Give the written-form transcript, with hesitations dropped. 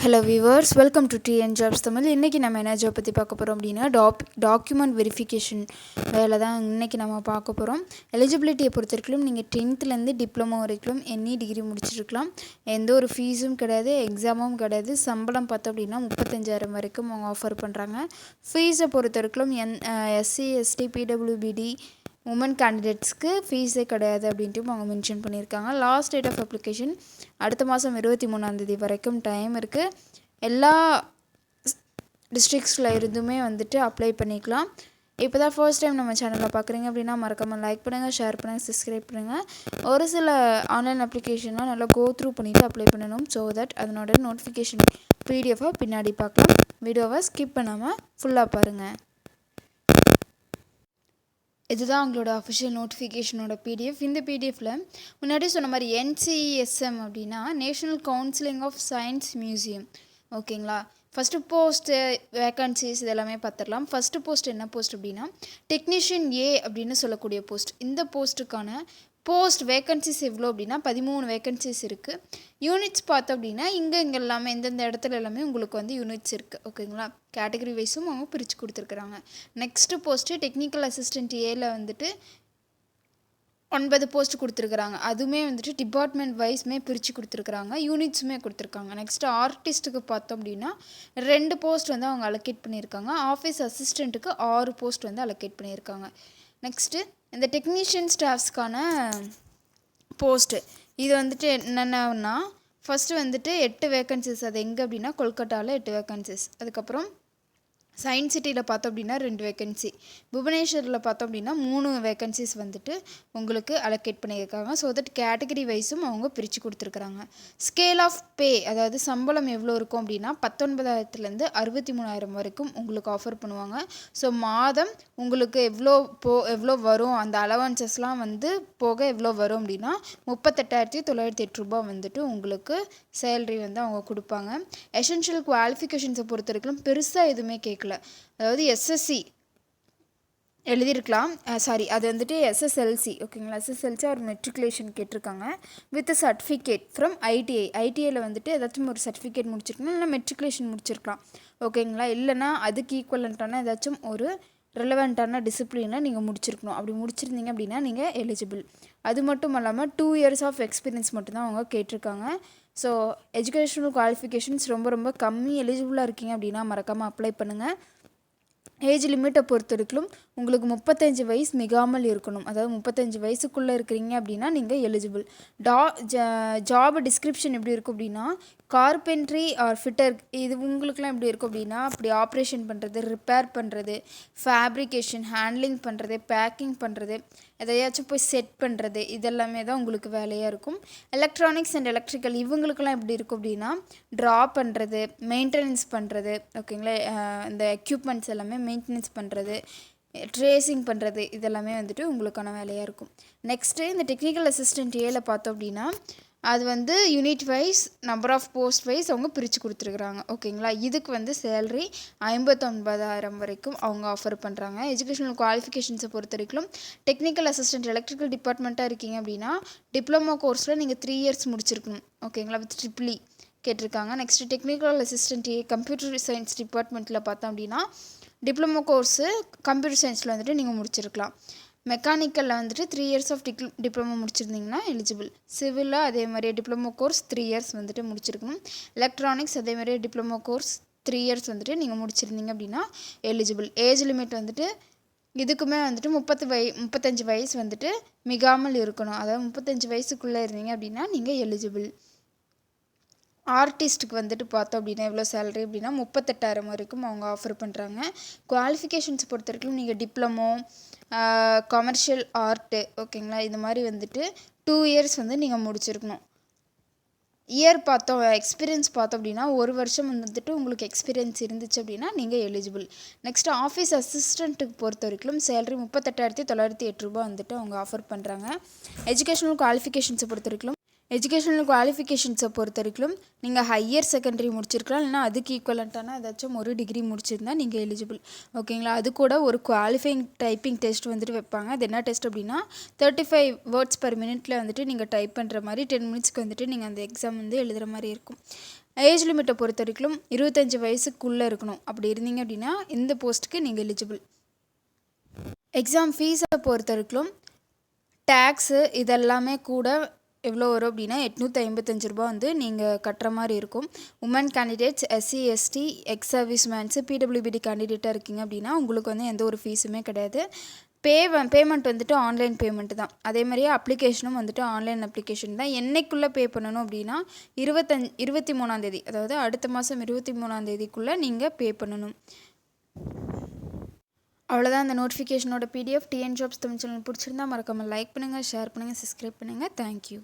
Hello viewers, welcome to TN jobs Tamil. இன்றைக்கி நம்ம என்ன ஜாப் பற்றி பார்க்க போகிறோம் அப்படின்னா டாக்குமெண்ட் வெரிஃபிகேஷன் வேலை தான் இன்றைக்கி நம்ம பார்க்க போகிறோம். எலிஜிபிலிட்டியை பொறுத்தவரைக்கும் நீங்கள் 10th டிப்ளமோ வரைக்கும் எனி டிகிரி முடிச்சிருக்கலாம். எந்த ஒரு ஃபீஸும் கிடையாது, எக்ஸாமும் கிடையாது. சம்பளம் பார்த்தோம் அப்படின்னா 35,000 வரைக்கும் அவங்க ஆஃபர் பண்ணுறாங்க. ஃபீஸை பொறுத்தவரைக்கும் எஸ்சி எஸ்டி பிடபிள்யூபிடி உமன் கேண்டிடேட்ஸ்க்கு ஃபீஸே கிடையாது அப்படின்ட்டு அவங்க மென்ஷன் பண்ணியிருக்காங்க. லாஸ்ட் டேட் ஆஃப் அப்ளிகேஷன் அடுத்த மாதம் 23ஆம் தேதி வரைக்கும் டைம் இருக்குது. எல்லா டிஸ்ட்ரிக்ஸில் இருந்துமே அப்ளை பண்ணிக்கலாம். இப்போ தான் ஃபர்ஸ்ட் டைம் நம்ம சேனலில் பார்க்குறீங்க அப்படின்னா மறக்காமல் லைக் பண்ணுங்கள், ஷேர் பண்ணுங்கள், சப்ஸ்கிரைப் பண்ணுங்கள். ஒரு சில ஆன்லைன் அப்ளிகேஷன்லாம் நல்லா கோ த்ரூ பண்ணிவிட்டு அப்ளை பண்ணணும். ஸோ தட் அதனோட நோட்டிஃபிகேஷன் பிடிஎஃபாக பின்னாடி பார்க்கலாம். வீடியோவை ஸ்கிப் பண்ணாமல் ஃபுல்லாக பாருங்கள். இதுதான் உங்களோட அஃபிஷியல் நோட்டிஃபிகேஷனோட பிடிஎஃப். இந்த பிடிஎஃப்பில் முன்னாடி சொன்ன மாதிரி NCSM அப்படின்னா national counselling of science museum, ஓகேங்களா. ஃபஸ்ட்டு போஸ்ட்டு வேக்கன்சிஸ் இதெல்லாமே பார்த்துடலாம். ஃபஸ்ட்டு போஸ்ட் என்ன போஸ்ட் அப்படின்னா டெக்னீஷியன் ஏ அப்படின்னு சொல்லக்கூடிய போஸ்ட். இந்த போஸ்ட்டுக்கான வேக்கன்சிஸ் எவ்வளோ அப்படின்னா 13 வேக்கன்சிஸ் இருக்குது. யூனிட்ஸ் பார்த்தோம் அப்படின்னா இங்கே எல்லாமே எந்தெந்த இடத்துல எல்லாமே உங்களுக்கு யூனிட்ஸ் இருக்குது, ஓகேங்களா. கேட்டகரி வைஸும் அவங்க பிரித்து கொடுத்துருக்குறாங்க. நெக்ஸ்ட்டு போஸ்ட்டு டெக்னிக்கல் அசிஸ்டன்ட் ஏல 9 போஸ்ட் கொடுத்துருக்குறாங்க. அதுவுமே டிபார்ட்மெண்ட் வைஸ்மே பிரித்து கொடுத்துருக்குறாங்க, யூனிட்ஸுமே கொடுத்துருக்காங்க. நெக்ஸ்ட்டு ஆர்டிஸ்ட்டுக்கு பார்த்தோம் அப்படின்னா 2 போஸ்ட் அவங்க அலோகேட் பண்ணியிருக்காங்க. ஆஃபீஸ் அசிஸ்டண்ட்டுக்கு 6 போஸ்ட் அலோகேட் பண்ணியிருக்காங்க. நெக்ஸ்ட்டு இந்த டெக்னீஷியன் ஸ்டாஃப்ஸ்க்கான போஸ்ட்டு இது என்னென்னா ஃபஸ்ட்டு 8 வேக்கன்சிஸ். அது எங்கே அப்படின்னா கொல்கட்டாவில் 8 வேக்கன்சிஸ். அதுக்கப்புறம் சயின்ஸ் சிட்டியில் பார்த்தோம் அப்படின்னா 2 வேக்கன்சி. புவனேஸ்வரில் பார்த்தோம் அப்படின்னா 3 வேக்கன்சிஸ் உங்களுக்கு அலோகேட் பண்ணியிருக்காங்க. ஸோ தட் கேட்டகரி வைஸும் அவங்க பிரித்து கொடுத்துருக்குறாங்க. ஸ்கேல் ஆஃப் பே, அதாவது சம்பளம் எவ்வளோ இருக்கும் அப்படின்னா 19,000 63,000 வரைக்கும் உங்களுக்கு ஆஃபர் பண்ணுவாங்க. ஸோ மாதம் உங்களுக்கு எவ்வளோ வரும், அந்த அலவன்சஸ்லாம் போக எவ்வளோ வரும் அப்படின்னா 38,908 ரூபா உங்களுக்கு சேலரி அவங்க கொடுப்பாங்க. எசென்ஷியல் குவாலிஃபிகேஷன்ஸை பொறுத்த வரைக்கும் பெருசாக எதுவுமே கேட்கல. அதாவது எஸ்எஸ்சி எழுதியிருக்கலாம், சாரி அது எஸ்எஸ்எல்சி, ஓகேங்களா. எஸ்எஸ்எல்சி ஒரு மெட்ரிகுலேஷன் கேட்டிருக்காங்க வித் சர்டிஃபிகேட் ஃப்ரம் ஐடிஐயில் ஏதாச்சும் ஒரு சர்டிஃபிகேட் முடிச்சிருக்கணும், இல்லைனா மெட்ரிகுலேஷன் முடிச்சிருக்கலாம், ஓகேங்களா. இல்லைனா அதுக்கு ஈக்குவலண்ட்டான ஏதாச்சும் ஒரு ரெலவெண்ட்டான டிசிப்ளினில் நீங்கள் முடிச்சிருக்கணும். அப்படி முடிச்சிருந்தீங்க அப்படின்னா நீங்கள் எலிஜிபிள். அது மட்டும் இல்லாமல் 2 years ஆஃப் எக்ஸ்பீரியன்ஸ் மட்டும்தான் அவங்க கேட்டிருக்காங்க. ஸோ எஜுகேஷனல் குவாலிஃபிகேஷன்ஸ் ரொம்ப கம்மி. எலிஜிபிளாக இருக்கீங்க அப்படின்னா மறக்காமல் அப்ளை பண்ணுங்கள். ஏஜ் லிமிட்டை பொறுத்த வரைக்கும் உங்களுக்கு 35 வயசு மிகாமல் இருக்கணும். அதாவது 35 வயசுக்குள்ளே இருக்கிறீங்க அப்படின்னா நீங்கள் எலிஜிபிள். ஜாப் டிஸ்கிரிப்ஷன் எப்படி இருக்கும் அப்படின்னா கார்பென்ட்ரி ஆர் ஃபிட்டர், இது உங்களுக்குலாம் எப்படி இருக்கும் அப்படின்னா அப்படி ஆப்ரேஷன் பண்ணுறது, ரிப்பேர் பண்ணுறது, ஃபேப்ரிகேஷன், ஹேண்ட்லிங் பண்ணுறது, பேக்கிங் பண்ணுறது, எதையாச்சும் போய் செட் பண்ணுறது, இதெல்லாமே தான் உங்களுக்கு வேலையாக இருக்கும். எலக்ட்ரானிக்ஸ் அண்ட் எலக்ட்ரிக்கல் இவங்களுக்குலாம் எப்படி இருக்கும் அப்படின்னா ட்ரா பண்ணுறது, மெயின்டெனன்ஸ் பண்ணுறது, ஓகேங்களா. இந்த எக்யூப்மெண்ட்ஸ் எல்லாமே மெயின்டெனன்ஸ் பண்ணுறது, ட்ரேசிங் பண்ணுறது, இதெல்லாமே உங்களுக்கான வேலையாக இருக்கும். நெக்ஸ்ட்டு இந்த டெக்னிக்கல் அசிஸ்டன்ட் ஏல பார்த்தோம் அப்படின்னா அது unit wise number of post wise அவங்க பிரித்து கொடுத்துருக்குறாங்க, ஓகேங்களா. இதுக்கு சேலரி 59,000 வரைக்கும் அவங்க ஆஃபர் பண்ணுறாங்க. எஜுகேஷனல் குவாலிஃபிகேஷன்ஸை பொறுத்த வரைக்கும் டெக்னிக்கல் அசிஸ்டன்ட் எலக்ட்ரிக்கல் டிபார்ட்மெண்ட்டாக இருக்கீங்க அப்படின்னா டிப்ளமோ கோர்ஸில் நீங்கள் 3 years முடிச்சிருக்கணும், ஓகேங்களா, வித் ட்ரிபிள் கேட்டிருக்காங்க. Next technical assistant computer science டிபார்ட்மெண்ட்டில் பார்த்தோம் அப்படின்னா டிப்ளமோ கோர்ஸு கம்ப்யூட்டர் சயின்ஸில் நீங்கள் முடிச்சிருக்கலாம். மெக்கானிக்கலில் 3 years ஆஃப் டிப்ளமோ முடிச்சிருந்தீங்கன்னா எலிஜிபிள். சிவிலில் அதே மாதிரியே டிப்ளமோ கோர்ஸ் 3 years முடிச்சிருக்கணும். எலக்ட்ரானிக்ஸ் அதே மாதிரியே டிப்ளமோ கோர்ஸ் 3 years நீங்கள் முடிச்சிருந்தீங்க அப்படின்னா எலிஜிபிள். ஏஜ் லிமிட் இதுக்குமே 35 வயசு மிகாமல் இருக்கணும். அதாவது 35 வயசுக்குள்ளே இருந்தீங்க அப்படின்னா நீங்கள் எலிஜிபிள். ஆர்டிஸ்ட்டுக்கு பார்த்தோம் அப்படின்னா எவ்வளோ சேலரி அப்படின்னா 38,000 வரைக்கும் அவங்க ஆஃபர் பண்ணுறாங்க. குவாலிஃபிகேஷன்ஸ் பொறுத்த வரைக்கும் நீங்கள் டிப்ளமோ, கமர்ஷியல் ஆர்ட்டு, ஓகேங்களா, இது மாதிரி 2 years நீங்கள் முடிச்சிருக்கணும். இயர் பார்த்தோம், எக்ஸ்பீரியன்ஸ் பார்த்தோம் அப்படின்னா 1 வருஷம் உங்களுக்கு எக்ஸ்பீரியன்ஸ் இருந்துச்சு அப்படின்னா நீங்கள் எலிஜிபிள். நெக்ஸ்ட்டு ஆஃபீஸ் அசிஸ்டண்ட்டுக்கு பொறுத்த வரைக்கும் சேலரி 38,908 ரூபா அவங்க ஆஃபர் பண்ணுறாங்க. எஜுகேஷனல் குவாலிஃபிகேஷன்ஸை பொறுத்த வரைக்கும் நீங்கள் ஹையர் செகண்டரி முடிச்சிருக்கலாம், இல்லைனா அதுக்கு ஈக்குவலண்ட்டான ஏதாச்சும் ஒரு டிகிரி முடிச்சிருந்தா நீங்கள் எலிஜிபிள், ஓகேங்களா. அது கூட ஒரு குவாலிஃபைங் டைப்பிங் டெஸ்ட் வைப்பாங்க. அது என்ன டெஸ்ட் அப்படின்னா 35 வேர்ட்ஸ் per minute நீங்கள் டைப் பண்ணுற மாதிரி 10 minutesக்கு நீங்கள் அந்த எக்ஸாம் எழுதுகிற மாதிரி இருக்கும். ஏஜ் லிமிட்டை பொறுத்த வரைக்கும் 25 வயசுக்குள்ளே இருக்கணும். அப்படி இருந்தீங்க அப்படின்னா இந்த போஸ்ட்டுக்கு நீங்கள் எலிஜிபிள். எக்ஸாம் ஃபீஸை பொறுத்த வரைக்கும் டேக்ஸு இதெல்லாமே கூட எவ்வளோ வரும் அப்படின்னா 855 ரூபா வந்து நீங்கள் கட்டுற மாதிரி இருக்கும். Women candidates, SC ST, ex service mens, PWBD கேண்டிடேட்டாக இருக்கீங்க அப்படின்னா உங்களுக்கு வந்து எந்த ஒரு ஃபீஸுமே கிடையாது. பேமெண்ட் வந்துட்டு ஆன்லைன் பேமெண்ட்டு தான். அதே மாதிரியே அப்ளிகேஷனும் வந்துட்டு ஆன்லைன் அப்ளிகேஷன் தான். என்னைக்குள்ளே பே பண்ணணும் அப்படின்னா 23ஆந்தேதி, அதாவது அடுத்த மாதம் 23ஆந்தேதிக்குள்ளே நீங்கள் பே பண்ணணும். அவ்வளோதான் அந்த நோட்டிஃபிகேஷனோட PDF. TN jobs Tamil channel பிடிச்சிருந்தா மறக்காமல் லைக் பண்ணுங்கள், ஷேர் பண்ணுங்கள், சப்ஸ்கிரைப் பண்ணுங்கள். தேங்க்யூ.